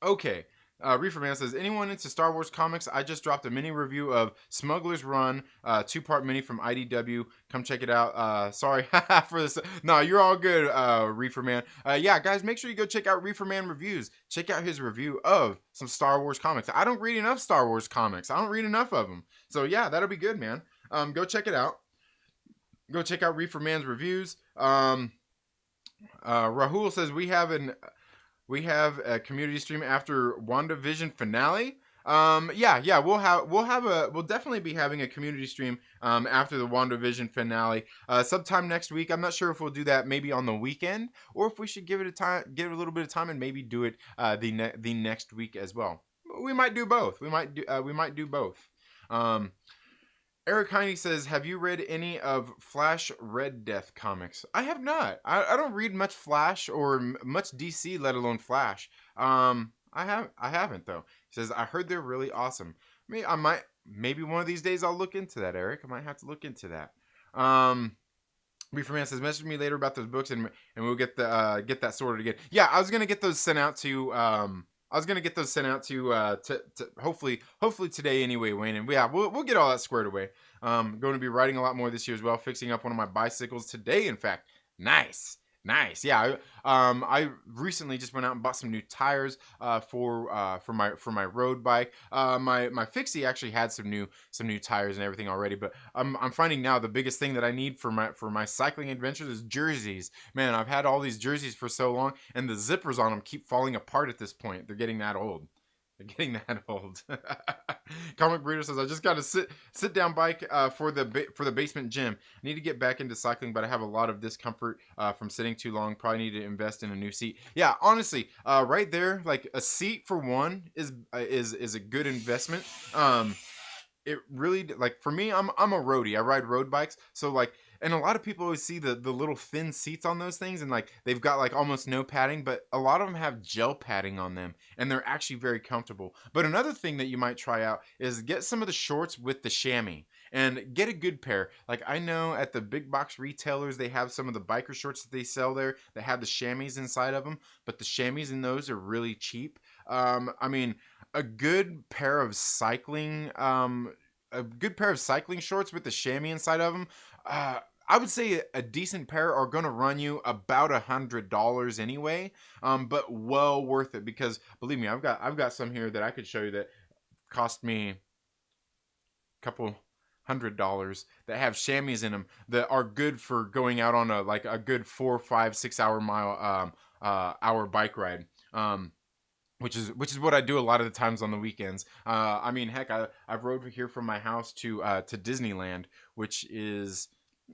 Okay. ReeferMan says, anyone into Star Wars comics? I just dropped a mini review of Smuggler's Run, 2-part mini from IDW. Come check it out. Sorry for this. No, you're all good, ReeferMan. Yeah, guys, make sure you go check out ReeferMan Reviews. Check out his review of some Star Wars comics. I don't read enough Star Wars comics. I don't read enough of them. So yeah, that'll be good, man. Go check it out. Go check out ReeferMan's reviews. Rahul says, we have a community stream after WandaVision finale. Yeah, we'll definitely be having a community stream after the WandaVision finale sometime next week. I'm not sure if we'll do that maybe on the weekend, or if we should give it a little bit of time and maybe do it the next week as well. We might do both. We might do both. Eric Heine says, have you read any of Flash Red Death comics? I have not. I don't read much Flash or much DC, let alone Flash. I haven't though. He says, I heard they're really awesome. Maybe one of these days I'll look into that, Eric. I might have to look into that. ReeferMan says, message me later about those books and we'll get that sorted again. Yeah, I was gonna get those sent out to hopefully today anyway, Wayne. And yeah, we'll get all that squared away. Going to be riding a lot more this year as well. Fixing up one of my bicycles today, in fact. Nice. Yeah, I recently just went out and bought some new tires for my road bike. My fixie actually had some new tires and everything already, but I'm finding now the biggest thing that I need for my cycling adventures is jerseys. Man, I've had all these jerseys for so long, and the zippers on them keep falling apart at this point. They're getting that old. Comic Breeder says, I just got a sit down bike for the basement gym. I need to get back into cycling, but I have a lot of discomfort from sitting too long. Probably need to invest in a new seat. Yeah, honestly, right there, like a seat for one is a good investment. It really, like, for me, I'm a roadie. I ride road bikes, so like. And a lot of people always see the little thin seats on those things, and like they've got like almost no padding, but a lot of them have gel padding on them, and they're actually very comfortable. But another thing that you might try out is get some of the shorts with the chamois and get a good pair. Like, I know at the big box retailers, they have some of the biker shorts that they sell there that have the chamois inside of them, but the chamois in those are really cheap. I mean, a good pair of cycling shorts with the chamois inside of them, I would say a decent pair are going to run you about $100 anyway, but well worth it, because believe me, I've got some here that I could show you that cost me a couple $100 that have chamois in them that are good for going out on a good 4, 5, 6 hour bike ride. Which is what I do a lot of the times on the weekends. I mean, heck, I've rode here from my house to Disneyland, which is,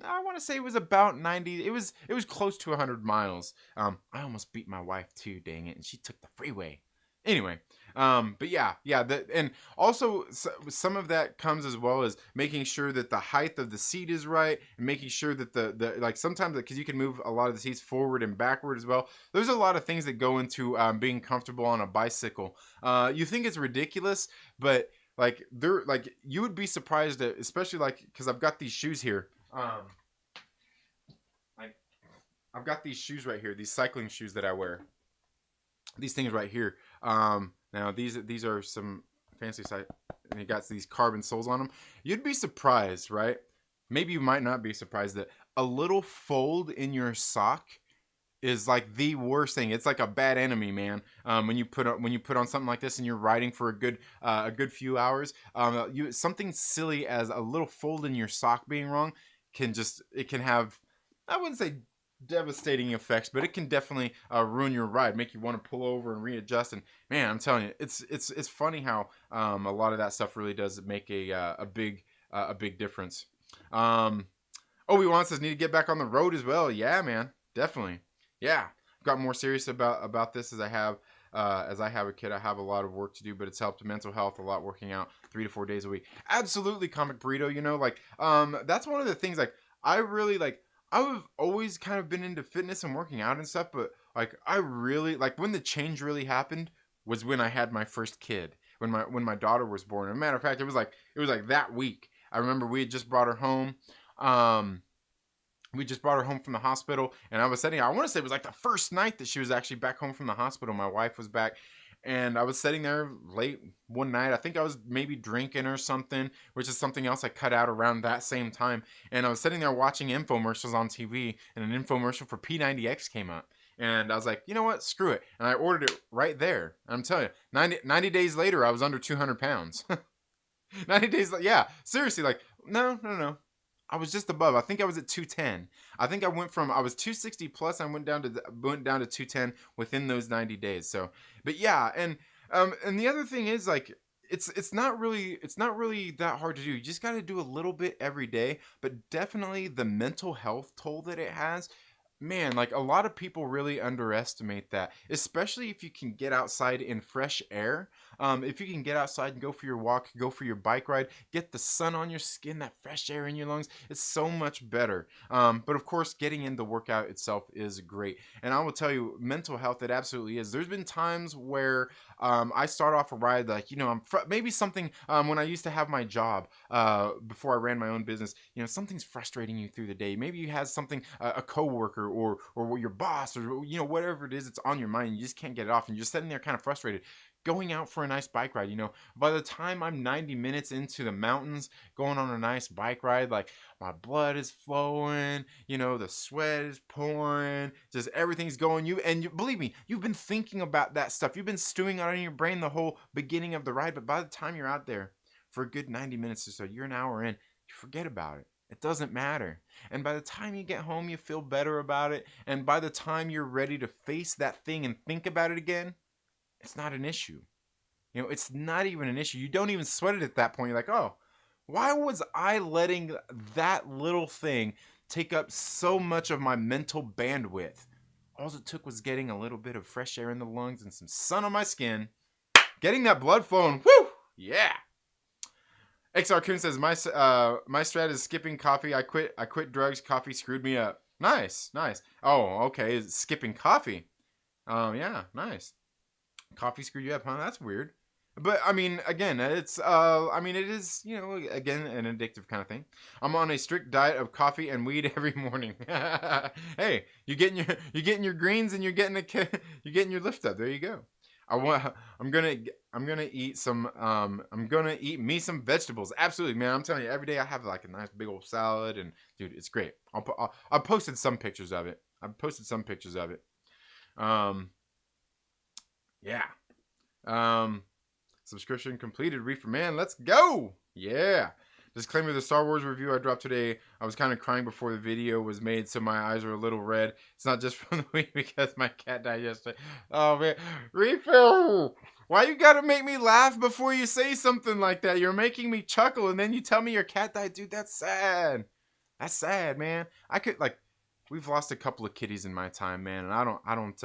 I want to say it was about 90. It was close to 100 miles. I almost beat my wife too, dang it, and she took the freeway. Anyway, but yeah, and also some of that comes as well as making sure that the height of the seat is right, and making sure that the like, sometimes, because you can move a lot of the seats forward and backward as well. There's a lot of things that go into being comfortable on a bicycle. You think it's ridiculous, but like they're like, you would be surprised at, especially like, because I've got these shoes here. Like, I've got these shoes right here, these cycling shoes that I wear. These things right here. Now these are some fancy side. And they got these carbon soles on them. You'd be surprised, right? Maybe you might not be surprised that a little fold in your sock is like the worst thing. It's like a bad enemy, man. When you put on something like this and you're riding for a good few hours, something silly as a little fold in your sock being wrong can have, I wouldn't say devastating effects, but it can definitely ruin your ride, make you want to pull over and readjust. And man, I'm telling you, it's funny how a lot of that stuff really does make a big difference. Obi-Wan says, need to get back on the road as well. Yeah, man, definitely. Yeah, I've got more serious about this as I have a kid. I have a lot of work to do, but it's helped mental health a lot, working out 3 to 4 days a week. Absolutely, Comic Burrito. You know, like, that's one of the things, like, I really, like, I've always kind of been into fitness and working out and stuff, but like, I really, like, when the change really happened was when I had my first kid, when my daughter was born. As a matter of fact, it was like that week. I remember we had just brought her home. We just brought her home from the hospital, and I want to say it was like the first night that she was actually back home from the hospital. My wife was back, and I was sitting there late one night. I think I was maybe drinking or something, which is something else I cut out around that same time. And I was sitting there watching infomercials on TV, and an infomercial for P90X came up. And I was like, you know what? Screw it. And I ordered it right there. And I'm telling you, 90 days later, I was under 200 pounds. 90 days, yeah, seriously, like, no. I was just above. I think I was at 210. I think I was 260 plus. I went down to 210 within those 90 days. So, but yeah, and the other thing is, like, it's not really that hard to do. You just got to do a little bit every day. But definitely the mental health toll that it has. Man, like, a lot of people really underestimate that, especially if you can get outside in fresh air. If you can get outside and go for your walk, go for your bike ride, get the sun on your skin, that fresh air in your lungs, it's so much better. But of course, getting in the workout itself is great. And I will tell you, mental health, it absolutely is. There's been times where I start off a ride, like, you know, maybe something, when I used to have my job, before I ran my own business, you know, something's frustrating you through the day. Maybe you have something, a coworker or your boss, or, you know, whatever it is, it's on your mind. You just can't get it off, and you're just sitting there kind of frustrated. Going out for a nice bike ride, you know, by the time I'm 90 minutes into the mountains, going on a nice bike ride, like, my blood is flowing, you know, the sweat is pouring, just everything's going. Believe me, you've been thinking about that stuff. You've been stewing on in your brain the whole beginning of the ride, but by the time you're out there for a good 90 minutes or so, you're an hour in, you forget about it. It doesn't matter. And by the time you get home, you feel better about it. And by the time you're ready to face that thing and think about it again, it's not an issue. You know, it's not even an issue. You don't even sweat it at that point. You're like, oh, why was I letting that little thing take up so much of my mental bandwidth? All it took was getting a little bit of fresh air in the lungs and some sun on my skin, getting that blood flowing. Woo! Yeah. XR Coon says, my strat is skipping coffee. I quit drugs. Coffee screwed me up. Nice. Oh, okay. Skipping coffee. Yeah, nice. Coffee screwed you up, huh? That's weird. But I mean, again, it is, you know, again, an addictive kind of thing. I'm on a strict diet of coffee and weed every morning. Hey, you're getting your greens, and you're getting your lift up. There you go. I'm gonna eat me some vegetables. Absolutely, man. I'm telling you, every day I have like a nice big old salad, and dude, it's great. I posted some pictures of it. Yeah. Subscription completed. ReeferMan, let's go. Yeah. Disclaimer: the Star Wars review I dropped today, I was kind of crying before the video was made, so my eyes are a little red. It's not just from the week, because my cat died yesterday. Oh, man. Reefer! Why you gotta make me laugh before you say something like that? You're making me chuckle, and then you tell me your cat died. Dude, that's sad. That's sad, man. We've lost a couple of kitties in my time, man, and I don't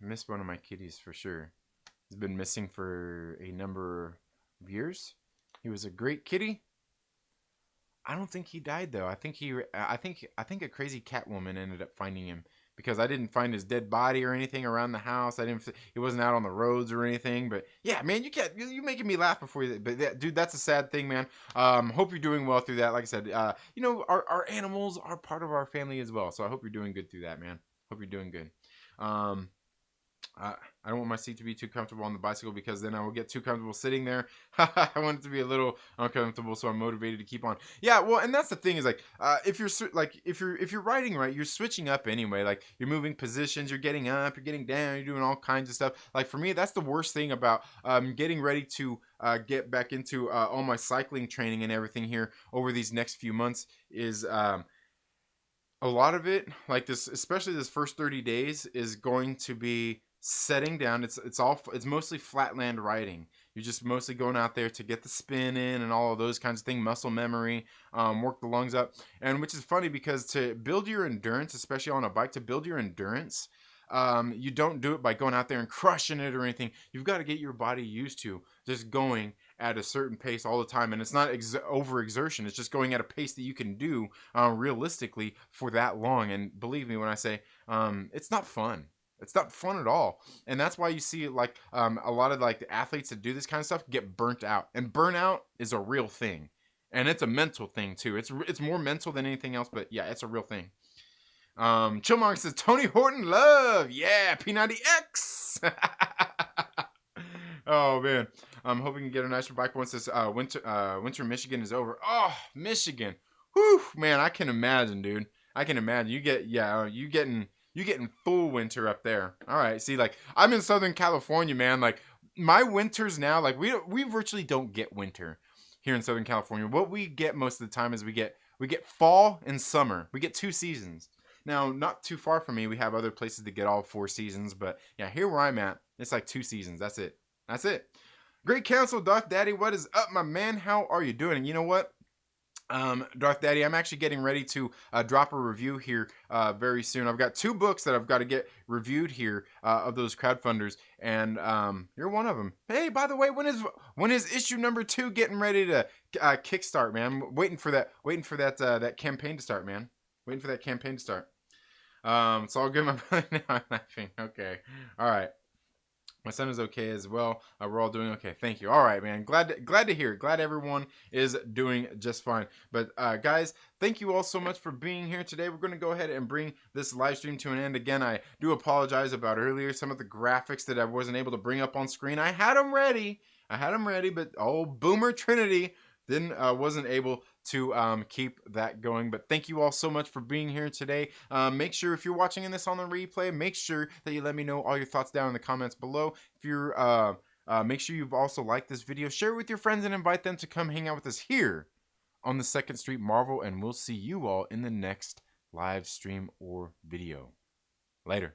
miss one of my kitties for sure. He's been missing for a number of years. He was a great kitty. I don't think he died though. I think a crazy cat woman ended up finding him because I didn't find his dead body or anything around the house. He wasn't out on the roads or anything. But yeah, man, you making me laugh before you. But dude, that's a sad thing, man. Hope you're doing well through that. Like I said, you know, our animals are part of our family as well. So I hope you're doing good through that, man. Hope you're doing good. I don't want my seat to be too comfortable on the bicycle because then I will get too comfortable sitting there. I want it to be a little uncomfortable, so I'm motivated to keep on. Yeah, well, and that's the thing is like, if you're riding right, you're switching up anyway. Like you're moving positions, you're getting up, you're getting down, you're doing all kinds of stuff. Like for me, that's the worst thing about getting ready to get back into all my cycling training and everything here over these next few months is a lot of it, like this, especially this first 30 days, is going to be setting down. It's mostly flatland riding. You're just mostly going out there to get the spin in and all of those kinds of things, muscle memory, work the lungs up. And which is funny because to build your endurance, especially on a bike, to build your endurance, you don't do it by going out there and crushing it or anything. You've got to get your body used to just going at a certain pace all the time, and it's not overexertion. It's just going at a pace that you can do realistically for that long. And believe me when I say it's not fun. It's not fun at all. And that's why you see like a lot of like the athletes that do this kind of stuff get burnt out. And burnout is a real thing. And it's a mental thing too. It's more mental than anything else, but yeah, it's a real thing. Chillmonk says Tony Horton love. Yeah, P90X. Oh man. I'm hoping you get a nicer bike once this winter Michigan is over. Oh, Michigan. Whew, man, I can imagine, dude. I can imagine. You getting full winter up there. All right. See, like I'm in Southern California, man. Like my winters now, like we virtually don't get winter here in Southern California. What we get most of the time is we get fall and summer. We get 2 seasons. Now, not too far from me, we have other places that get all 4 seasons, but yeah, here where I'm at, it's like 2 seasons. That's it. That's it. Great Council, Darth Daddy. What is up, my man? How are you doing? And you know what? Darth Daddy, I'm actually getting ready to drop a review here very soon. I've got 2 books that I've got to get reviewed here of those crowdfunders, and you're one of them. Hey, by the way, when is issue number 2 getting ready to kickstart, man? I'm waiting for that campaign to start, man. Waiting for that campaign to start. It's all good, my brother. Now I'm laughing. Okay, all right. My son is okay as well. We're all doing okay. Thank you. All right, man. Glad to hear it. Glad everyone is doing just fine. But guys, thank you all so much for being here today. We're going to go ahead and bring this live stream to an end. Again, I do apologize about earlier some of the graphics that I wasn't able to bring up on screen. I had them ready, but old Boomer Trinity then wasn't able to keep that going. But thank you all so much for being here today. Make sure if you're watching this on the replay, make sure that you let me know all your thoughts down in the comments below. If you're make sure you've also liked this video, share it with your friends, and invite them to come hang out with us here on the 2nd Street Marvel. And we'll see you all in the next live stream or video. Later.